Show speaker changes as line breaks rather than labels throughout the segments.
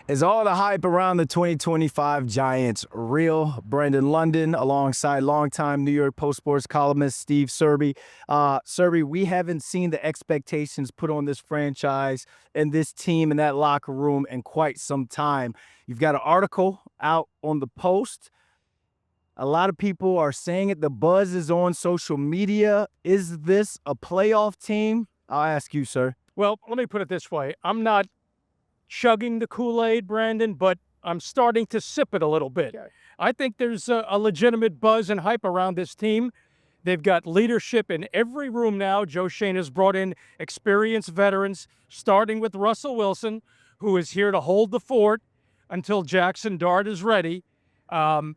Is all the hype around the 2025 Giants real? Brandon London, alongside longtime New York Post sports columnist Steve Serby. Serby, we haven't seen the expectations put on this franchise and this team in that locker room in quite some time. You've got an article out on the Post. A lot of people are saying it. The buzz is on social media. Is this a playoff team? I'll ask you, sir.
Well, let me put it this way. I'm not chugging the Kool-Aid, Brandon, but I'm starting to sip it a little bit.
Okay.
I think there's a legitimate buzz and hype around this team. They've got leadership in every room now. Joe Schoen has brought in experienced veterans, starting with Russell Wilson, who is here to hold the fort until Jackson Dart is ready. Russell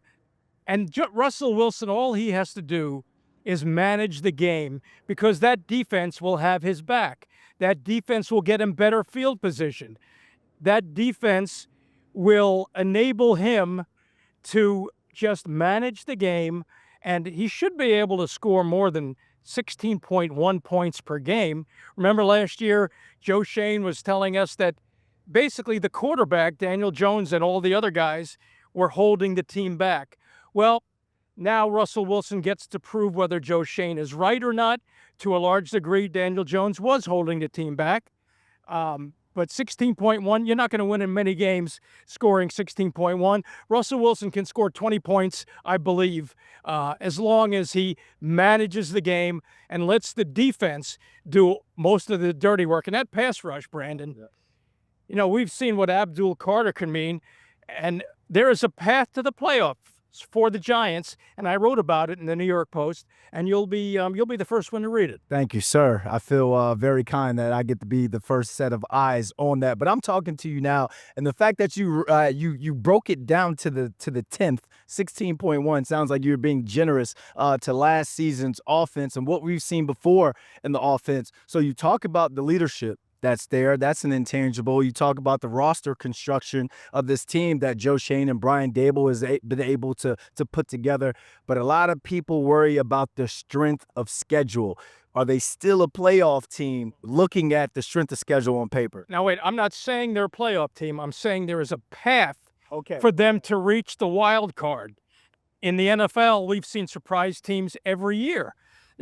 Wilson, all he has to do is manage the game, because that defense will have his back. That defense will get him better field position. That defense will enable him to just manage the game, and he should be able to score more than 16.1 points per game. Remember last year, Joe Schoen was telling us that basically the quarterback, Daniel Jones, and all the other guys were holding the team back. Well, now Russell Wilson gets to prove whether Joe Schoen is right or not. To a large degree, Daniel Jones was holding the team back. But 16.1, you're not going to win in many games scoring 16.1. Russell Wilson can score 20 points, I believe, as long as he manages the game and lets the defense do most of the dirty work. And that pass rush, Brandon, you know, we've seen what Abdul Carter can mean, and there is a path to the playoffs for the Giants, and I wrote about it in the New York Post, and you'll be the first one to read it.
Thank you, sir. I feel very kind that I get to be the first set of eyes on that. But I'm talking to you now, and the fact that you broke it down to the 10th, 16.1 sounds like you're being generous to last season's offense and what we've seen before in the offense. So you talk about the leadership that's there. That's an intangible. You talk about the roster construction of this team that Joe Schoen and Brian Dable has been able to put together. But a lot of people worry about the strength of schedule. Are they still a playoff team looking at the strength of schedule on paper?
Now, wait, I'm not saying they're a playoff team. I'm saying there is a path for them to reach the wild card. In the NFL, we've seen surprise teams every year.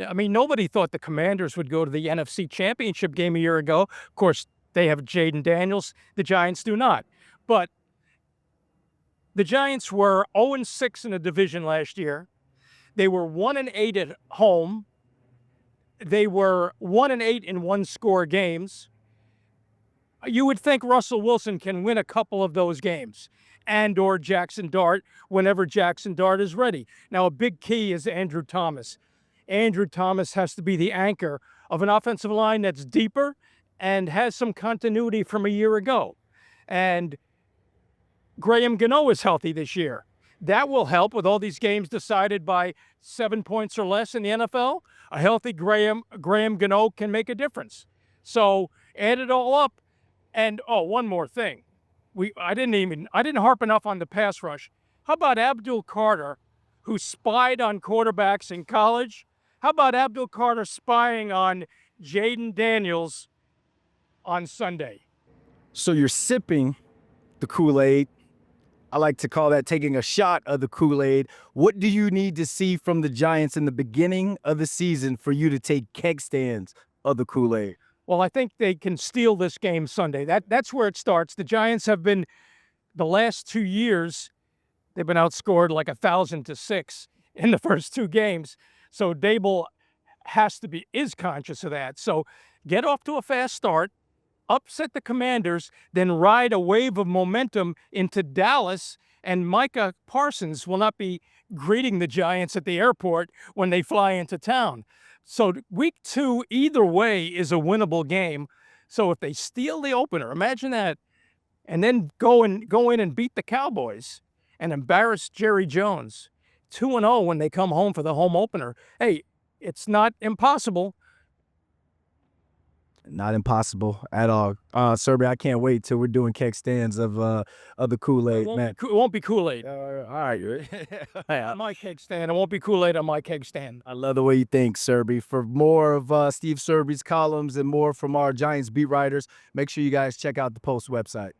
I mean, nobody thought the Commanders would go to the NFC Championship game a year ago. Of course, they have Jaden Daniels. The Giants do not. But the Giants were 0-6 in the division last year. They were 1-8 at home. They were 1-8 in one-score games. You would think Russell Wilson can win a couple of those games, and or Jackson Dart whenever Jackson Dart is ready. Now, a big key is Andrew Thomas. Andrew Thomas has to be the anchor of an offensive line that's deeper and has some continuity from a year ago. And Graham Gano is healthy this year. That will help with all these games decided by 7 points or less in the NFL. A healthy Graham Gano can make a difference. So add it all up. And, one more thing. I didn't harp enough on the pass rush. How about Abdul Carter, who spied on quarterbacks in college? How about Abdul Carter spying on Jaden Daniels on Sunday?
So you're sipping the Kool-Aid. I like to call that taking a shot of the Kool-Aid. What do you need to see from the Giants in the beginning of the season for you to take keg stands of the Kool-Aid?
Well, I think they can steal this game Sunday. That's where it starts. The Giants have been, the last 2 years, they've been outscored like 1,000-6 in the first 2 games. So Dable is conscious of that. So get off to a fast start, upset the Commanders, then ride a wave of momentum into Dallas, and Micah Parsons will not be greeting the Giants at the airport when they fly into town. So week 2, either way, is a winnable game. So if they steal the opener, imagine that, and then go in and beat the Cowboys and embarrass Jerry Jones, 2-0 when they come home for the home opener. Hey, it's not impossible.
Not impossible at all. Serby, I can't wait till we're doing keg stands of the Kool-Aid, man.
It won't be Kool-Aid.
All right.
On my keg stand. It won't be Kool-Aid on my keg stand.
I love the way you think, Serby. For more of Steve Serby's columns and more from our Giants beat writers, make sure you guys check out the Post website.